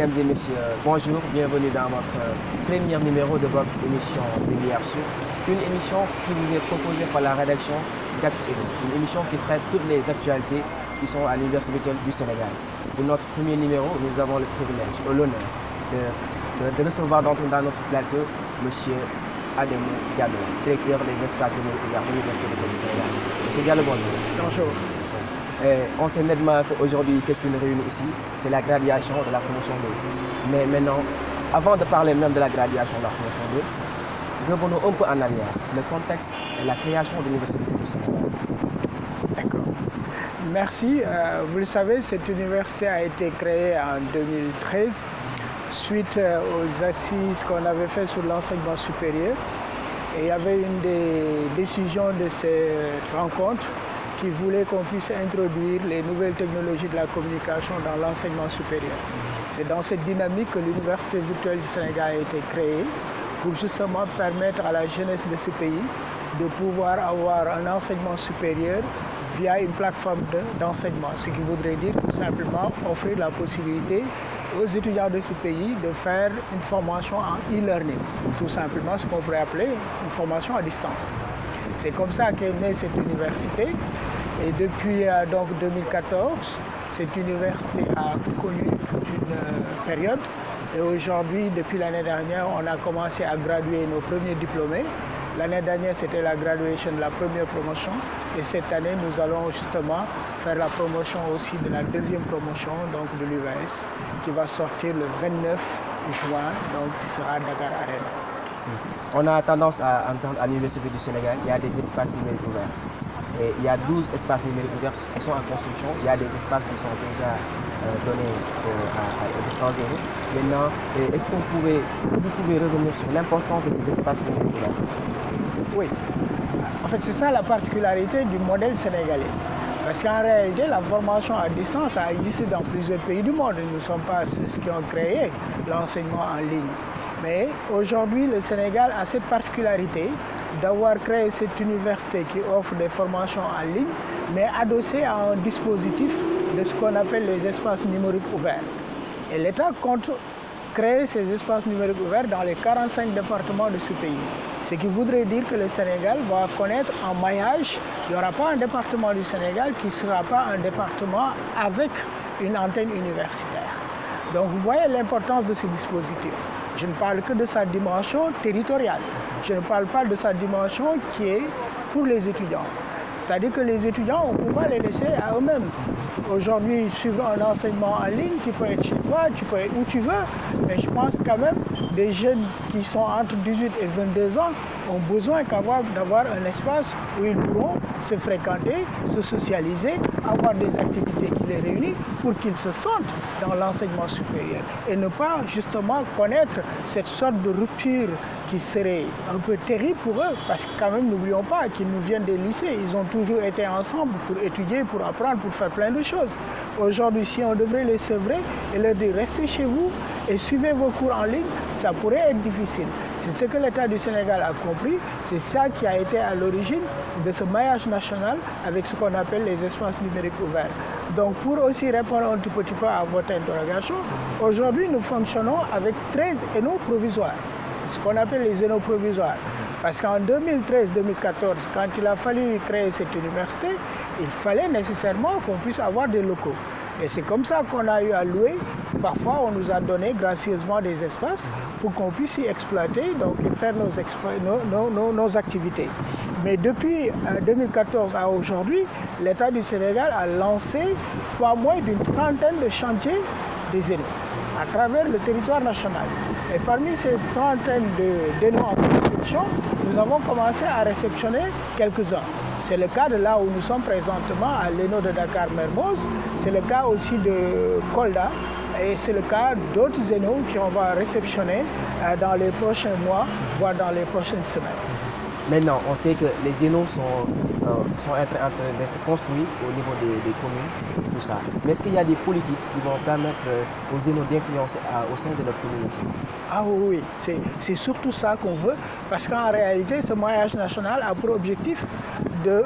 Mesdames et messieurs, bonjour, bienvenue dans votre premier numéro de votre émission Lumière Sur, une émission qui vous est proposée par la rédaction d'Actu-Edo, une émission qui traite toutes les actualités qui sont à l'Université virtuelle du Sénégal. Pour notre premier numéro, nous avons le privilège et l'honneur de recevoir dans notre plateau M. Ademou Diallo, directeur des espaces numériques ouverts de l'Université virtuelle du Sénégal. M. Diallo, bonjour. Bonjour. On sait nettement qu'aujourd'hui, qu'est-ce qui nous réunit ici? C'est la graduation de la promotion 2. Mais maintenant, avant de parler même de la graduation de la promotion 2, revenons un peu en arrière, le contexte et la création de l'Université du Sénégal. D'accord. Merci. Vous le savez, cette université a été créée en 2013 suite aux assises qu'on avait faites sur l'enseignement supérieur. Et il y avait une des décisions de cette rencontre qui voulait qu'on puisse introduire les nouvelles technologies de la communication dans l'enseignement supérieur. C'est dans cette dynamique que l'Université virtuelle du Sénégal a été créée pour justement permettre à la jeunesse de ce pays de pouvoir avoir un enseignement supérieur via une plateforme d'enseignement, ce qui voudrait dire tout simplement offrir la possibilité aux étudiants de ce pays de faire une formation en e-learning, tout simplement ce qu'on pourrait appeler une formation à distance. C'est comme ça qu'est née cette université et depuis donc 2014, cette université a connu toute une période et aujourd'hui, depuis l'année dernière, on a commencé à graduer nos premiers diplômés. L'année dernière, c'était la graduation de la première promotion et cette année, nous allons justement faire la promotion aussi de la deuxième promotion donc de l'UVS qui va sortir le 29 juin, donc qui sera à Dakar Arena. On a tendance à entendre à l'Université du Sénégal, il y a des espaces numériques ouverts. Et il y a 12 espaces numériques ouverts qui sont en construction. Il y a des espaces qui sont déjà donnés à différents zéros. Maintenant, est-ce que vous pouvez revenir sur l'importance de ces espaces numériques ouverts? Oui. En fait, c'est ça la particularité du modèle sénégalais. Parce qu'en réalité, la formation à distance a existé dans plusieurs pays du monde. Nous ne sommes pas ceux qui ont créé l'enseignement en ligne. Mais aujourd'hui, le Sénégal a cette particularité d'avoir créé cette université qui offre des formations en ligne, mais adossée à un dispositif de ce qu'on appelle les espaces numériques ouverts. Et l'État compte créer ces espaces numériques ouverts dans les 45 départements de ce pays. Ce qui voudrait dire que le Sénégal va connaître un maillage. Il n'y aura pas un département du Sénégal qui ne sera pas un département avec une antenne universitaire. Donc vous voyez l'importance de ce dispositif. Je ne parle que de sa dimension territoriale. Je ne parle pas de sa dimension qui est pour les étudiants. C'est-à-dire que les étudiants, on ne peut pas les laisser à eux-mêmes. Aujourd'hui, suivre un enseignement en ligne, tu peux être chez toi, tu peux être où tu veux, mais je pense quand même des jeunes qui sont entre 18 et 22 ans ont besoin d'avoir un espace où ils pourront se fréquenter, se socialiser, avoir des activités qui les réunissent pour qu'ils se sentent dans l'enseignement supérieur et ne pas justement connaître cette sorte de rupture qui serait un peu terrible pour eux parce que quand même n'oublions pas qu'ils nous viennent des lycées, ils ont toujours été ensemble pour étudier, pour apprendre, pour faire plein de choses. Aujourd'hui, si on devrait les sevrer et leur dire restez chez vous et suivez vos cours en ligne, ça pourrait être difficile. C'est ce que l'État du Sénégal a compris, c'est ça qui a été à l'origine de ce maillage national avec ce qu'on appelle les espaces numériques ouverts. Donc pour aussi répondre un tout petit peu à votre interrogation, aujourd'hui nous fonctionnons avec 13 ENO provisoires, ce qu'on appelle les ENO provisoires. Parce qu'en 2013-2014, quand il a fallu créer cette université, il fallait nécessairement qu'on puisse avoir des locaux. Et c'est comme ça qu'on a eu à louer. Parfois, on nous a donné gracieusement des espaces pour qu'on puisse y exploiter, donc faire nos activités. Mais depuis 2014 à aujourd'hui, l'État du Sénégal a lancé pas moins d'une trentaine de chantiers des ENO à travers le territoire national. Et parmi ces trentaines d'ENO en construction, nous avons commencé à réceptionner quelques-uns. C'est le cas de là où nous sommes présentement à l'ENO de Dakar-Mermoz, c'est le cas aussi de Kolda et c'est le cas d'autres ENO qu'on va réceptionner dans les prochains mois, voire dans les prochaines semaines. Maintenant, on sait que les ENO sont en train d'être construits au niveau des communes, tout ça. Mais est-ce qu'il y a des politiques qui vont permettre aux ENO d'influencer au sein de leur communauté? Ah oui, c'est surtout ça qu'on veut, parce qu'en réalité, ce maillage national a pour objectif de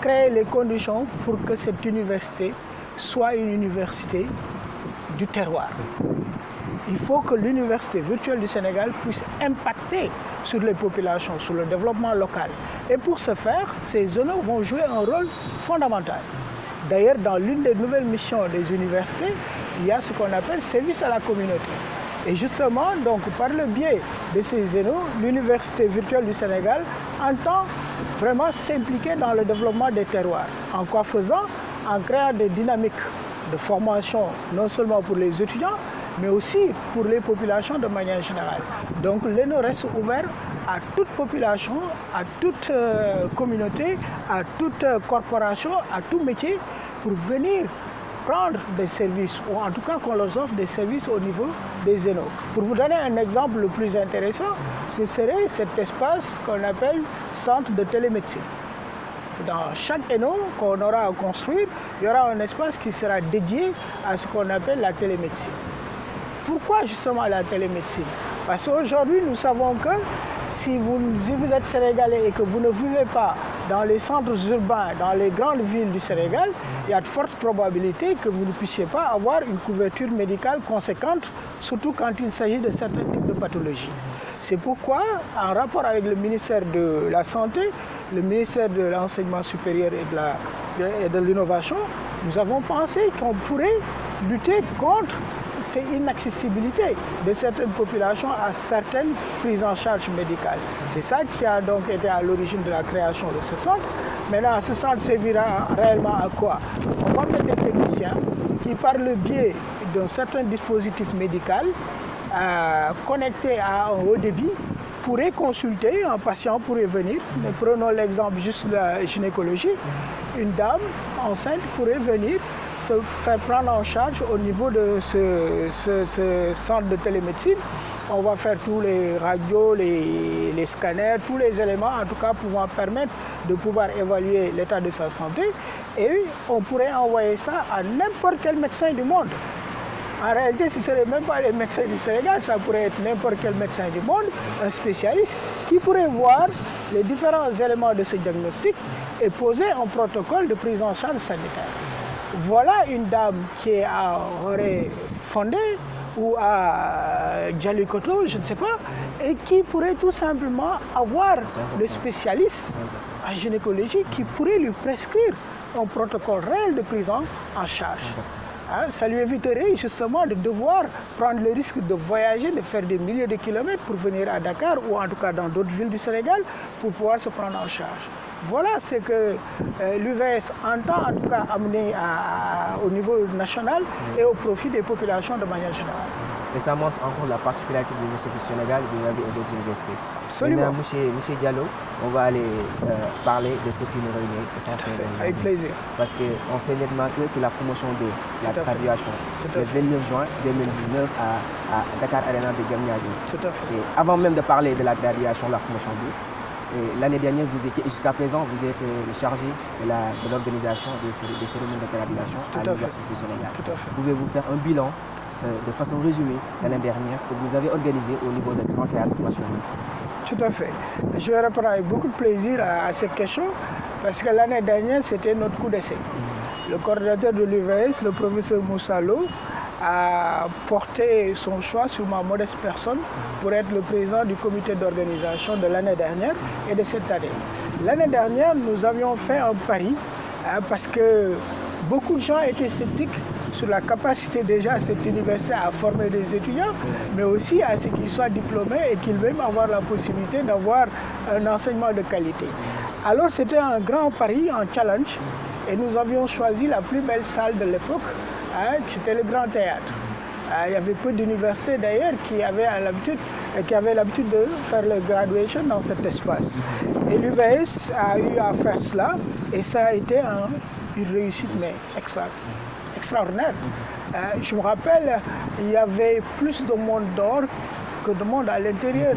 créer les conditions pour que cette université soit une université du terroir. il faut que l'Université virtuelle du Sénégal puisse impacter sur les populations, sur le développement local. Et pour ce faire, ces zones vont jouer un rôle fondamental. D'ailleurs, dans l'une des nouvelles missions des universités, il y a ce qu'on appelle service à la communauté. Et justement, donc, par le biais de ces zénos, l'Université virtuelle du Sénégal entend vraiment s'impliquer dans le développement des terroirs. En quoi faisant? En créant des dynamiques de formation, non seulement pour les étudiants, mais aussi pour les populations de manière générale. Donc l'ENO reste ouvert à toute population, à toute communauté, à toute corporation, à tout métier, pour venir prendre des services, ou en tout cas qu'on leur offre des services au niveau des ENO. Pour vous donner un exemple le plus intéressant, ce serait cet espace qu'on appelle centre de télémédecine. Dans chaque ENO qu'on aura à construire, il y aura un espace qui sera dédié à ce qu'on appelle la télémédecine. Pourquoi justement la télémédecine? Parce qu'aujourd'hui, nous savons que si vous êtes sénégalais et que vous ne vivez pas dans les centres urbains, dans les grandes villes du Sénégal, il y a de fortes probabilités que vous ne puissiez pas avoir une couverture médicale conséquente, surtout quand il s'agit de certains types de pathologies. C'est pourquoi, en rapport avec le ministère de la Santé, le ministère de l'Enseignement supérieur et de l'Innovation, nous avons pensé qu'on pourrait lutter contre cette inaccessibilité de certaines populations à certaines prises en charge médicales. C'est ça qui a donc été à l'origine de la création de ce centre. Maintenant, ce centre servira réellement à quoi? On va mettre des techniciens qui, par le biais d'un certain dispositif médical, connecté à un haut débit, pourrait consulter, un patient pourrait venir. Mais prenons l'exemple juste de la gynécologie. Une dame enceinte pourrait venir se faire prendre en charge au niveau de ce centre de télémédecine. On va faire tous les radios, les scanners, tous les éléments en tout cas pouvant permettre de pouvoir évaluer l'état de sa santé. Et on pourrait envoyer ça à n'importe quel médecin du monde. En réalité, ce ne serait même pas les médecins du Sénégal, ça pourrait être n'importe quel médecin du monde, un spécialiste, qui pourrait voir les différents éléments de ce diagnostic et poser un protocole de prise en charge sanitaire. Voilà une dame qui est à Horé Fondé ou à Djalikoto, je ne sais pas, et qui pourrait tout simplement avoir le spécialiste en gynécologie qui pourrait lui prescrire un protocole réel de prise en charge. Ça lui éviterait justement de devoir prendre le risque de voyager, de faire des milliers de kilomètres pour venir à Dakar ou en tout cas dans d'autres villes du Sénégal pour pouvoir se prendre en charge. Voilà ce que l'UVS entend en tout cas amener au niveau national et au profit des populations de manière générale. Et ça montre encore la particularité de l'Université du Sénégal vis-à-vis aux autres universités. Absolument. Maintenant, monsieur Diallo, on va aller parler de ce qui nous réunit. Avec plaisir. Parce qu'on sait nettement que c'est la promotion de la graduation. Le 29 juin 2019 à Dakar Arena de Diamniadio. Tout à fait. Et avant même de parler de la graduation, la promotion l'année dernière, vous étiez jusqu'à présent, vous êtes chargé de l'organisation des cérémonies de graduation à l'Université du Sénégal. Tout à fait. Pouvez-vous faire un bilan de façon résumée l'année dernière que vous avez organisé au niveau de Grand Théâtre National? Tout à fait. Je vais répondre avec beaucoup de plaisir à cette question parce que l'année dernière, c'était notre coup d'essai. Le coordinateur de l'UVS, le professeur Moussalo, a porté son choix sur ma modeste personne pour être le président du comité d'organisation de l'année dernière et de cette année. L'année dernière, nous avions fait un pari parce que beaucoup de gens étaient sceptiques sur la capacité déjà à cette université à former des étudiants, mais aussi à ce qu'ils soient diplômés et qu'ils même avoir la possibilité d'avoir un enseignement de qualité. Alors c'était un grand pari, un challenge, et nous avions choisi la plus belle salle de l'époque, c'était le Grand Théâtre. Il y avait peu d'universités d'ailleurs qui avaient l'habitude de faire le graduation dans cet espace. Et l'UVS a eu à faire cela, et ça a été une réussite mais extraordinaire. Je me rappelle, il y avait plus de monde dehors que de monde à l'intérieur.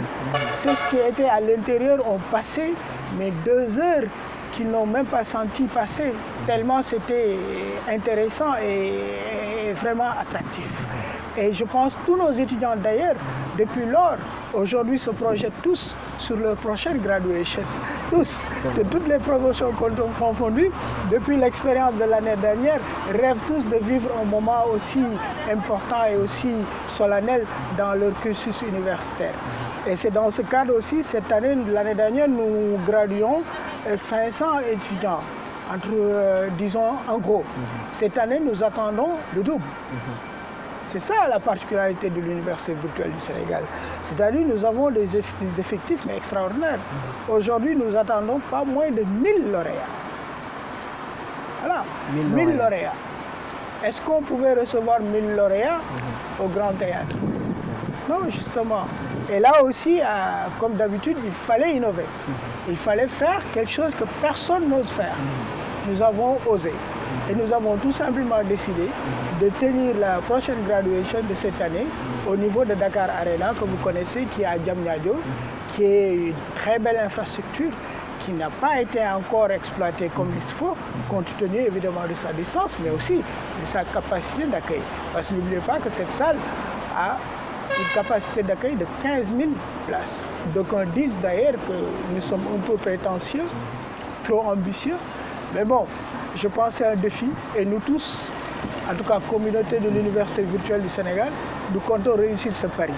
Ceux qui étaient à l'intérieur ont passé mais 2 heures qu'ils n'ont même pas senti passer, tellement c'était intéressant et vraiment attractif. Et je pense que tous nos étudiants d'ailleurs, depuis lors, aujourd'hui se projettent tous sur leur prochaine graduation. Tous, de toutes les promotions confondues, depuis l'expérience de l'année dernière, rêvent tous de vivre un moment aussi important et aussi solennel dans leur cursus universitaire. Et c'est dans ce cadre aussi, cette année, l'année dernière, nous graduons 500 étudiants, disons en gros. Cette année, nous attendons le double. C'est ça la particularité de l'Université virtuelle du Sénégal. C'est-à-dire nous avons des effectifs mais extraordinaires. Aujourd'hui, nous attendons pas moins de 1000 lauréats. Voilà, 1000 lauréats. Est-ce qu'on pouvait recevoir 1000 lauréats au Grand Théâtre? Non, justement. Et là aussi, comme d'habitude, il fallait innover. Il fallait faire quelque chose que personne n'ose faire. Nous avons osé. Et nous avons tout simplement décidé de tenir la prochaine graduation de cette année au niveau de Dakar Arena, que vous connaissez, qui est à Diamniadio, qui est une très belle infrastructure, qui n'a pas été encore exploitée comme il faut, compte tenu évidemment de sa distance, mais aussi de sa capacité d'accueil. Parce que n'oubliez pas que cette salle a une capacité d'accueil de 15 000 places. Donc on dit d'ailleurs que nous sommes un peu prétentieux, trop ambitieux, mais bon, je pense que c'est un défi et nous tous, en tout cas communauté de l'Université virtuelle du Sénégal, nous comptons réussir ce pari.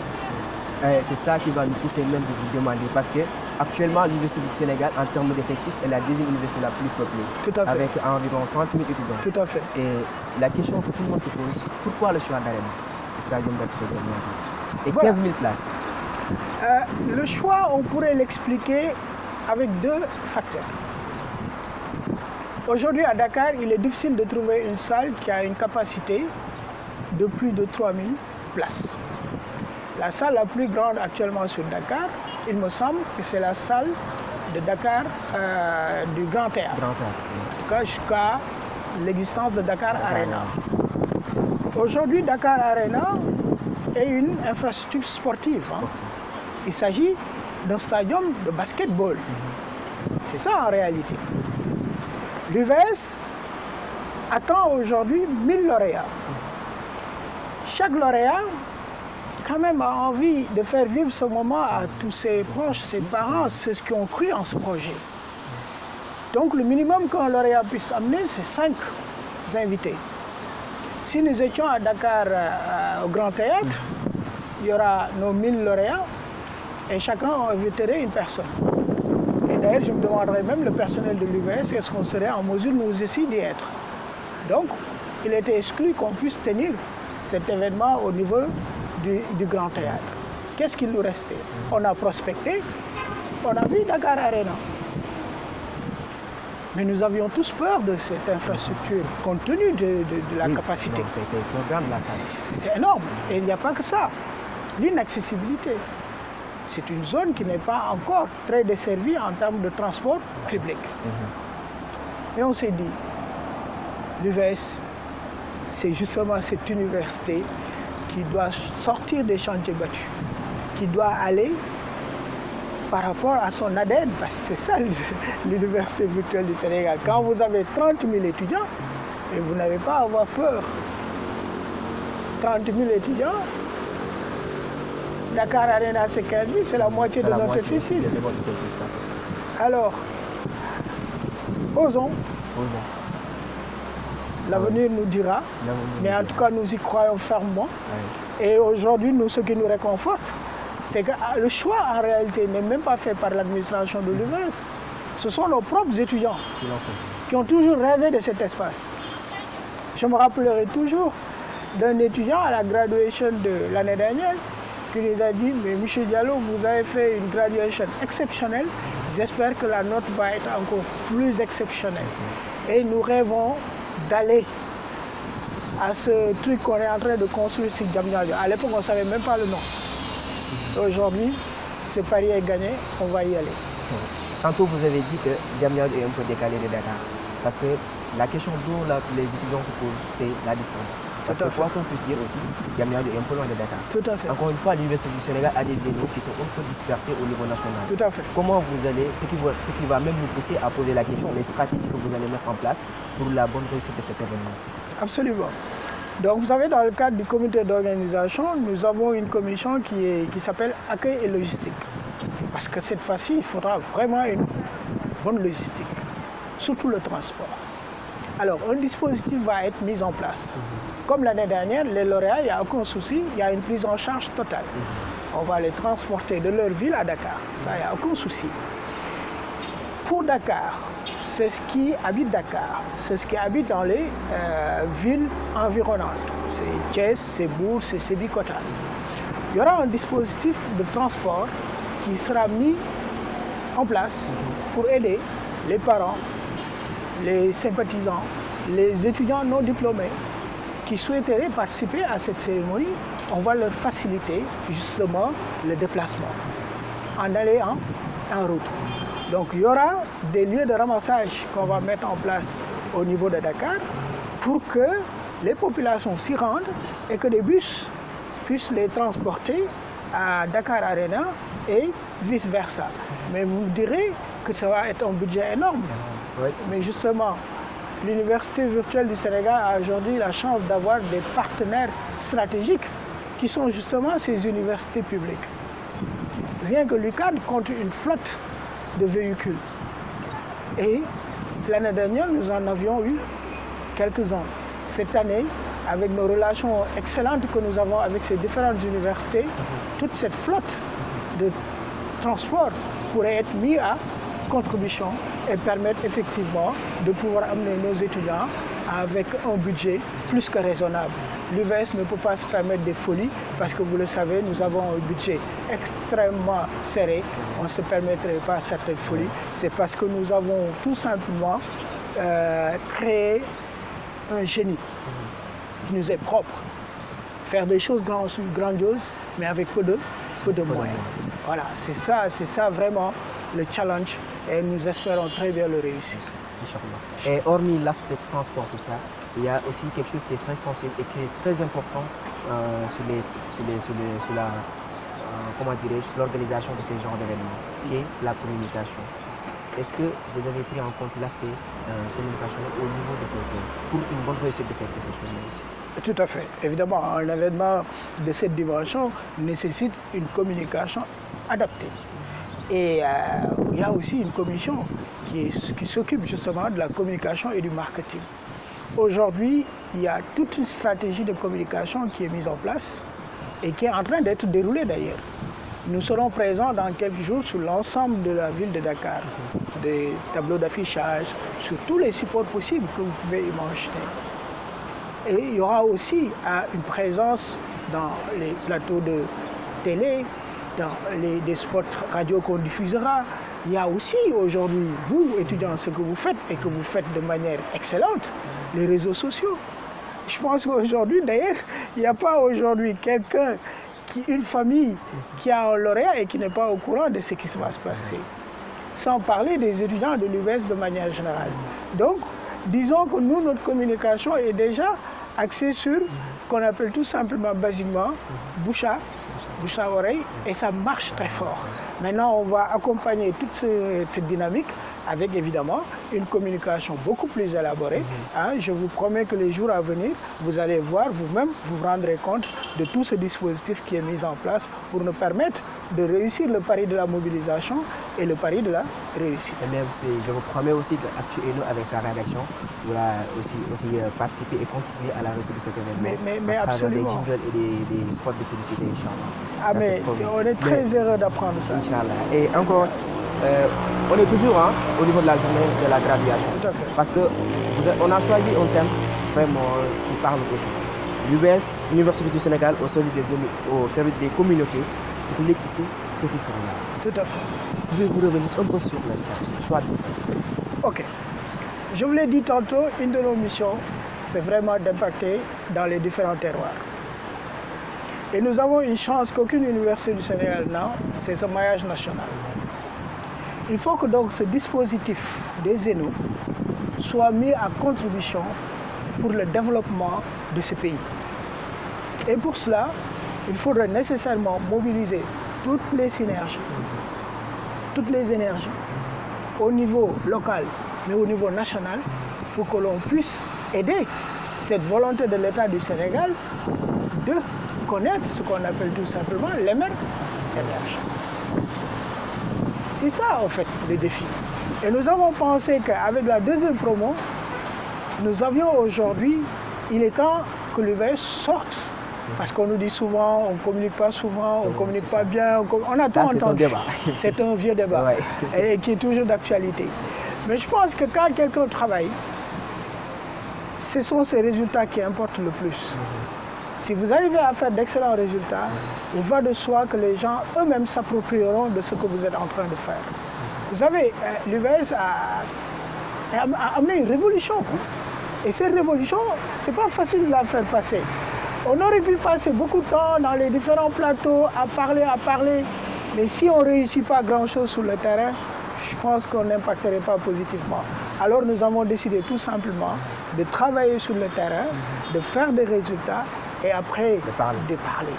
C'est ça qui va nous pousser même de vous demander, parce qu'actuellement l'Université du Sénégal, en termes d'effectifs, est la deuxième université la plus peuplée. Tout à fait. Avec environ 30 000 étudiants. Tout à fait. Et la question que tout le monde se pose, pourquoi le choix d'Arena, le stadium d'Arena, et 15 000 places? Le choix, on pourrait l'expliquer avec deux facteurs. Aujourd'hui à Dakar, il est difficile de trouver une salle qui a une capacité de plus de 3000 places. La salle la plus grande actuellement sur Dakar, il me semble que c'est la salle de Dakar du Grand Théâtre. En tout cas jusqu'à l'existence de Dakar Arena. Aujourd'hui, Dakar Arena est une infrastructure sportive. Il s'agit d'un stadium de basketball. C'est ça en réalité. L'UVS attend aujourd'hui 1000 lauréats. Chaque lauréat, quand même, a envie de faire vivre ce moment à tous ses proches, ses parents, ceux qui ont cru en ce projet. Donc le minimum qu'un lauréat puisse amener, c'est 5 invités. Si nous étions à Dakar au Grand Théâtre, il y aura nos 1000 lauréats et chacun inviterait une personne. Et d'ailleurs, je me demanderais même le personnel de l'UVS, est-ce qu'on serait en mesure nous aussi d'y être. Donc, il était exclu qu'on puisse tenir cet événement au niveau du Grand Théâtre. Qu'est-ce qu'il nous restait? On a prospecté, on a vu Dakar Arena. Mais nous avions tous peur de cette infrastructure, compte tenu de la capacité. C'est le programme de la salle. C'est énorme. Et il n'y a pas que ça. L'inaccessibilité. C'est une zone qui n'est pas encore très desservie en termes de transport public. Et on s'est dit, l'UVS, c'est justement cette université qui doit sortir des chantiers battus, qui doit aller par rapport à son ADN, parce que c'est ça l'Université virtuelle du Sénégal. Quand vous avez 30 000 étudiants, et vous n'avez pas à avoir peur. 30 000 étudiants, Dakar Arena c'est 15 000, c'est la moitié de notre effectif. Alors, osons. L'avenir nous dira, mais en tout cas nous y croyons fermement. Et aujourd'hui, ce qui nous réconforte, c'est que le choix en réalité n'est même pas fait par l'administration de l'UVS. Ce sont nos propres étudiants qui ont toujours rêvé de cet espace. Je me rappellerai toujours d'un étudiant à la graduation de l'année dernière qui nous a dit, mais M. Diallo, vous avez fait une graduation exceptionnelle, j'espère que la nôtre va être encore plus exceptionnelle. Et nous rêvons d'aller à ce truc qu'on est en train de construire sur Diamniadio. À l'époque, on ne savait même pas le nom. Aujourd'hui, ce pari est gagné, on va y aller. Tantôt, vous avez dit que Diamniadio est un peu décalé de Dakar. Parce que la question dont les étudiants se posent, c'est la distance. Parce que quoi qu'on puisse dire aussi, Diamniadio est un peu loin de Dakar. Tout à fait. Encore une fois, l'Université du Sénégal a des élos qui sont un peu dispersés au niveau national. Tout à fait. Comment vous allez, ce qui va même nous pousser à poser la question, les stratégies que vous allez mettre en place pour la bonne réussite de cet événement? Absolument. Donc vous savez, dans le cadre du comité d'organisation, nous avons une commission qui s'appelle accueil et logistique. Parce que cette fois-ci, il faudra vraiment une bonne logistique, surtout le transport. Alors, un dispositif va être mis en place. Comme l'année dernière, les lauréats, il n'y a aucun souci, il y a une prise en charge totale. On va les transporter de leur ville à Dakar, ça, il n'y a aucun souci. Pour Dakar, c'est ce qui habite Dakar, c'est ce qui habite dans les villes environnantes. C'est Thiès, c'est Bourg, c'est Sébikotane. Il y aura un dispositif de transport qui sera mis en place pour aider les parents, les sympathisants, les étudiants non diplômés qui souhaiteraient participer à cette cérémonie. On va leur faciliter justement le déplacement en allant en route. Donc il y aura des lieux de ramassage qu'on va mettre en place au niveau de Dakar pour que les populations s'y rendent et que des bus puissent les transporter à Dakar Arena et vice-versa. Mais vous me direz que ça va être un budget énorme. Mais justement, l'Université virtuelle du Sénégal a aujourd'hui la chance d'avoir des partenaires stratégiques qui sont justement ces universités publiques. Rien que l'UCAD compte une flotte de véhicules. Et l'année dernière, nous en avions eu quelques-uns. Cette année, avec nos relations excellentes que nous avons avec ces différentes universités, toute cette flotte de transport pourrait être mise à contribution et permettre effectivement de pouvoir amener nos étudiants avec un budget plus que raisonnable. L'UVS ne peut pas se permettre des folies parce que vous le savez, nous avons un budget extrêmement serré. On ne se permettrait pas certaines folies. C'est parce que nous avons tout simplement créé un génie qui nous est propre. Faire des choses grandioses, mais avec peu de moyens. Voilà, c'est ça vraiment le challenge et nous espérons très bien le réussir. Et hormis l'aspect transport, tout ça, il y a aussi quelque chose qui est très sensible et qui est très important sur l'organisation de ces genres d'événements, qui est la communication. Est-ce que vous avez pris en compte l'aspect communicationnel au niveau de cette pour une bonne réussite de cette journée aussi? Tout à fait. Évidemment, un événement de cette dimension nécessite une communication adaptée. Et il y a aussi une commission qui s'occupe justement de la communication et du marketing. Aujourd'hui, il y a toute une stratégie de communication qui est mise en place et qui est en train d'être déroulée d'ailleurs. Nous serons présents dans quelques jours sur l'ensemble de la ville de Dakar, sur des tableaux d'affichage, sur tous les supports possibles que vous pouvez imaginer. Et il y aura aussi une présence dans les plateaux de télé, dans des spots radio qu'on diffusera. Il y a aussi aujourd'hui, vous étudiants, ce que vous faites et que vous faites de manière excellente, les réseaux sociaux. Je pense qu'aujourd'hui, d'ailleurs, il n'y a pas aujourd'hui quelqu'un, une famille qui a un lauréat et qui n'est pas au courant de ce qui va se passer. Sans parler des étudiants de l'UVS de manière générale. Donc, disons que nous, notre communication est déjà axée sur ce qu'on appelle tout simplement, basiquement, bouche à oreille, et ça marche très fort. Maintenant, on va accompagner toute cette dynamique avec évidemment une communication beaucoup plus élaborée. Je vous promets que les jours à venir, vous allez voir vous-même, vous vous rendrez compte de tout ce dispositif qui est mis en place pour nous permettre de réussir le pari de la mobilisation et le pari de la réussite. Et même, je vous promets aussi qu'actuellement avec sa rédaction, vous allez aussi participer et contribuer à la réussite de cet événement. Mais absolument. Des jingles et des spots de publicité, Inch'Allah. Ah, mais on est très heureux d'apprendre ça. Inch'Allah. Et encore, on est toujours au niveau de la journée de la graduation. Tout à fait. Parce qu'on a choisi un thème vraiment qui parle de l'UBS, l'Université du Sénégal, au service des communautés, pour l'équité territoriale. Tout à fait. Pouvez-vous revenir un peu sur le choix de ce thème? Ok. Je vous l'ai dit tantôt, une de nos missions, c'est vraiment d'impacter dans les différents terroirs. Et nous avons une chance qu'aucune université du Sénégal n'a, c'est ce maillage national. Il faut que donc ce dispositif des ZENO soit mis à contribution pour le développement de ce pays. Et pour cela, il faudrait nécessairement mobiliser toutes les synergies, toutes les énergies, au niveau local, mais au niveau national, pour que l'on puisse aider cette volonté de l'État du Sénégal de connaître ce qu'on appelle tout simplement l'émergence. C'est ça, en fait, le défi. Et nous avons pensé qu'avec la deuxième promo, nous avions aujourd'hui, il est temps que l'UVS sorte. Parce qu'on nous dit souvent, on ne communique pas souvent, on ne communique pas bien, on a tout entendu. C'est un vieux débat et qui est toujours d'actualité. Mais je pense que quand quelqu'un travaille, ce sont ces résultats qui importent le plus. Si vous arrivez à faire d'excellents résultats, il va de soi que les gens eux-mêmes s'approprieront de ce que vous êtes en train de faire. Vous savez, l'UVS a amené une révolution. Et cette révolution, ce n'est pas facile de la faire passer. On aurait pu passer beaucoup de temps dans les différents plateaux à parler, mais si on ne réussit pas grand-chose sur le terrain, je pense qu'on n'impacterait pas positivement. Alors nous avons décidé tout simplement de travailler sur le terrain, de faire des résultats et après de parler.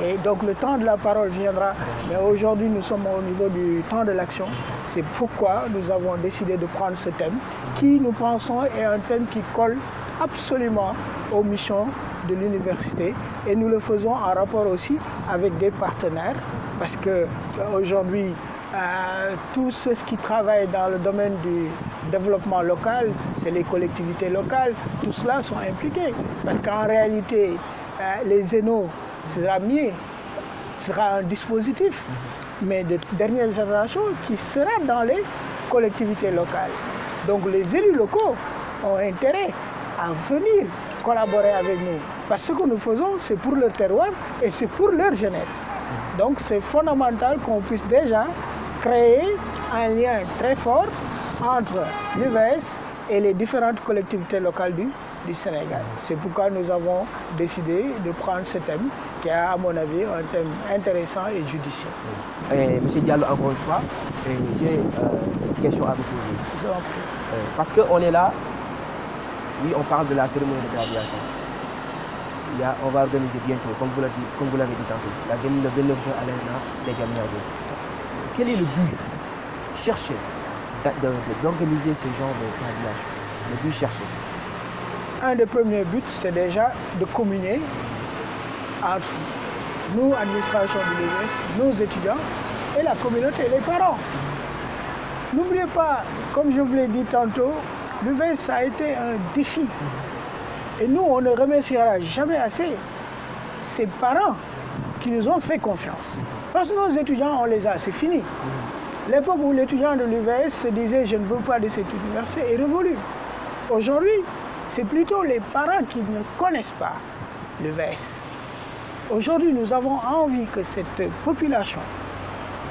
Et donc le temps de la parole viendra, mais aujourd'hui nous sommes au niveau du temps de l'action. C'est pourquoi nous avons décidé de prendre ce thème qui, nous pensons, est un thème qui colle absolument aux missions de l'université et nous le faisons en rapport aussi avec des partenaires parce qu'aujourd'hui, tous ceux qui travaillent dans le domaine du développement local, c'est les collectivités locales, tout cela sont impliqués parce qu'en réalité, les ENO, sera un dispositif, mais de dernière génération qui sera dans les collectivités locales. Donc les élus locaux ont intérêt à venir collaborer avec nous. Parce que ce que nous faisons, c'est pour leur terroir et c'est pour leur jeunesse. Donc c'est fondamental qu'on puisse déjà créer un lien très fort entre l'UVS et les différentes collectivités locales du Sénégal. C'est pourquoi nous avons décidé de prendre ce thème qui est, à mon avis, un thème intéressant et judicieux. Monsieur Diallo, encore une fois, j'ai une question à vous poser. Parce qu'on est là, oui, on parle de la cérémonie de graduation. On va organiser bientôt, comme vous l'avez dit tantôt, le 29 juin à l'ENA des Diamniadio. Quel est le but cherché d'organiser ce genre de graduation? Le but cherché? Un des premiers buts, c'est déjà de communier entre nous, administration de l'UVS, nos étudiants et la communauté, les parents. N'oubliez pas, comme je vous l'ai dit tantôt, l'UVS, ça a été un défi. Et nous, on ne remerciera jamais assez ces parents qui nous ont fait confiance. Parce que nos étudiants, on les a, c'est fini. L'époque où l'étudiant de l'UVS se disait « je ne veux pas de cette université » est révolue. Aujourd'hui, c'est plutôt les parents qui ne connaissent pas l'UVS. Aujourd'hui, nous avons envie que cette population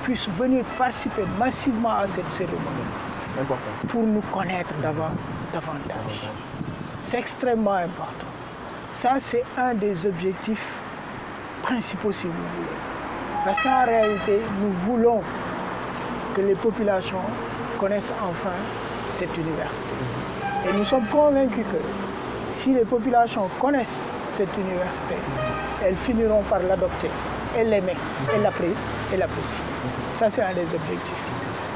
puisse venir participer massivement à cette cérémonie. C'est important. Pour nous connaître davantage. C'est extrêmement important. Ça, c'est un des objectifs principaux, si vous voulez. Parce qu'en réalité, nous voulons que les populations connaissent enfin cette université. Et nous sommes convaincus que si les populations connaissent cette université, elles finiront par l'adopter, et l'aimer, et l'apprécier. Ça, c'est un des objectifs.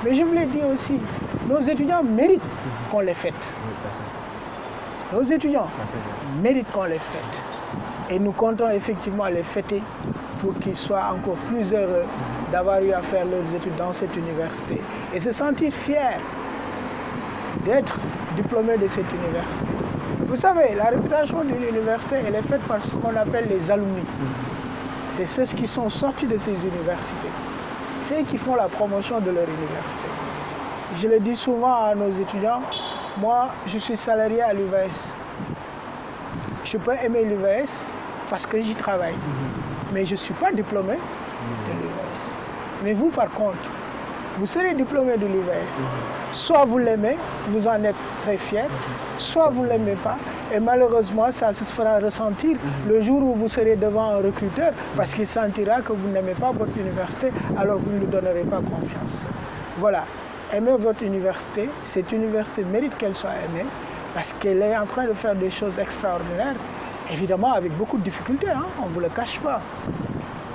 Mais je vous l'ai dit aussi, nos étudiants méritent qu'on les fête. Oui, ça, nos étudiants méritent qu'on les fête. Et nous comptons effectivement les fêter pour qu'ils soient encore plus heureux d'avoir eu à faire leurs études dans cette université. Et se sentir fiers d'être diplômés de cette université. Vous savez, la réputation d'une université, elle est faite par ce qu'on appelle les alumni. C'est ceux qui sont sortis de ces universités. C'est eux qui font la promotion de leur université. Je le dis souvent à nos étudiants, moi, je suis salarié à l'UVS. Je peux aimer l'UVS parce que j'y travaille. Mais je ne suis pas diplômé de l'UVS. Mais vous, par contre, vous serez diplômé de l'UVS. Soit vous l'aimez, vous en êtes très fier, soit vous ne l'aimez pas. Et malheureusement, ça se fera ressentir le jour où vous serez devant un recruteur parce qu'il sentira que vous n'aimez pas votre université, alors vous ne lui donnerez pas confiance. Voilà. Aimez votre université. Cette université mérite qu'elle soit aimée parce qu'elle est en train de faire des choses extraordinaires, évidemment avec beaucoup de difficultés, hein, on ne vous le cache pas.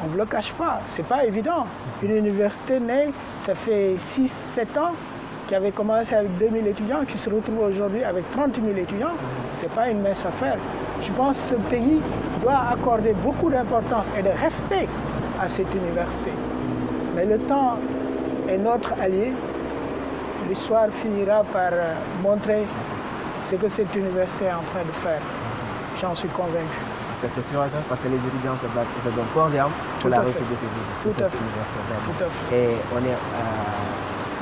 On ne vous le cache pas, ce n'est pas évident. Une université née, ça fait 6-7 ans qui avait commencé avec 2000 étudiants, qui se retrouve aujourd'hui avec 30 000 étudiants, ce n'est pas une mince affaire. Je pense que ce pays doit accorder beaucoup d'importance et de respect à cette université. Mais le temps est notre allié. L'histoire finira par montrer ce que cette université est en train de faire. J'en suis convaincu. Parce que c'est sûr, parce que les étudiants se battent, ils se donnent corps et âme pour la réussite de cette université. Tout à fait. Et on est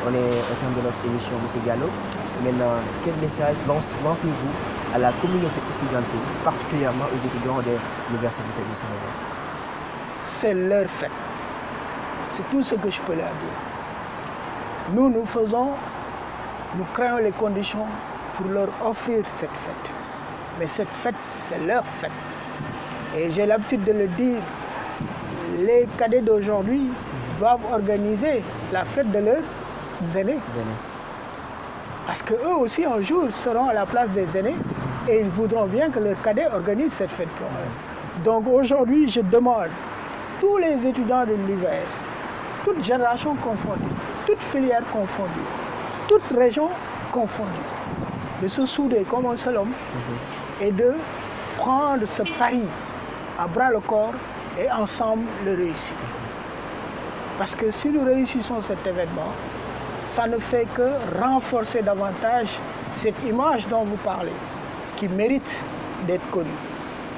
au terme de notre émission, M. Diallo. Maintenant, quel message lancez-vous à la communauté estudiantine, particulièrement aux étudiants de l'Université du Sénégal? C'est leur fête. C'est tout ce que je peux leur dire. Nous créons les conditions pour leur offrir cette fête. Mais cette fête, c'est leur fête. Et j'ai l'habitude de le dire, les cadets d'aujourd'hui doivent organiser la fête de leurs aînés. Parce qu'eux aussi, un jour, seront à la place des aînés et ils voudront bien que leurs cadets organisent cette fête pour eux. Donc aujourd'hui, je demande tous les étudiants de l'UVS, toutes générations confondues, toutes filières confondues, toutes régions confondues, de se souder comme un seul homme et de prendre ce pari à bras le corps et ensemble le réussir. Parce que si nous réussissons cet événement, ça ne fait que renforcer davantage cette image dont vous parlez, qui mérite d'être connue.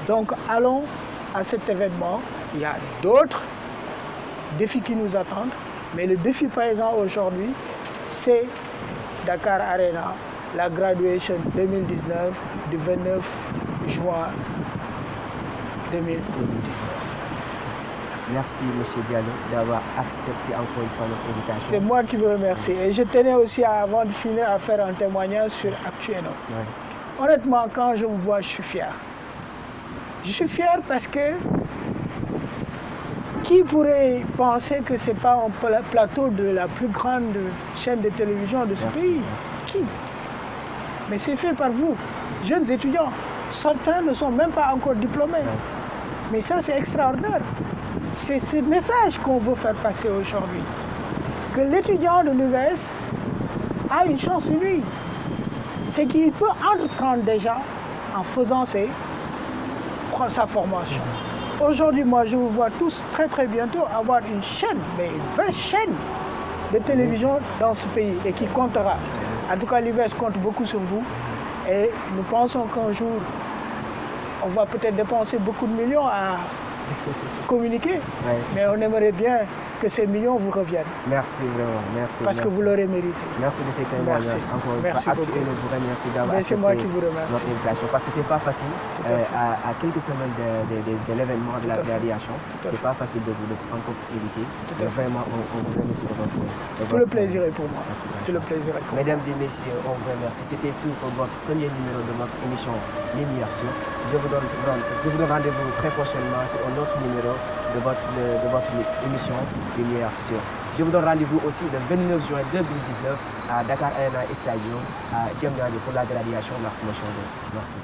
Donc allons à cet événement. Il y a d'autres défis qui nous attendent, mais le défi présent aujourd'hui, c'est Dakar Arena, la graduation 2019 du 29 juin 2019. Merci M. Diallo d'avoir accepté encore une fois notre invitation. C'est moi qui vous remercie. Et je tenais aussi, avant de finir, à faire un témoignage sur Actuellement. Honnêtement, quand je vous vois, je suis fier. Je suis fier parce que qui pourrait penser que ce n'est pas un plateau de la plus grande chaîne de télévision de ce pays? Qui? Mais c'est fait par vous, jeunes étudiants. Certains ne sont même pas encore diplômés. Mais ça, c'est extraordinaire. C'est ce message qu'on veut faire passer aujourd'hui. Que l'étudiant de l'UVS a une chance unique. C'est qu'il peut entreprendre déjà en faisant sa formation. Aujourd'hui, moi, je vous vois tous très bientôt avoir une chaîne, mais une vraie chaîne de télévision dans ce pays et qui comptera. En tout cas, l'UVS compte beaucoup sur vous et nous pensons qu'un jour, on va peut-être dépenser beaucoup de millions à communiquer, mais on aimerait bien que ces millions vous reviennent. Merci vraiment, merci. Parce que vous l'aurez mérité. Merci de cet témoignage. Encore une fois, merci d'avoir accepté notre invitation. Parce que ce n'est pas facile, à quelques semaines de l'événement de la graduation, ce n'est pas facile de vous encore éviter. Vraiment, on vous remercie de votre... Tout le plaisir est pour moi. Tout le plaisir est pour moi. Mesdames et messieurs, on vous remercie. C'était tout pour votre premier numéro de notre émission Lumière Sur. Je vous donne rendez-vous très prochainement sur un autre numéro de votre émission Lumière Sur. Je vous donne rendez-vous aussi le 29 juin 2019 à Dakar Arena Stadium à Diamniadio pour la graduation de la promotion. Merci.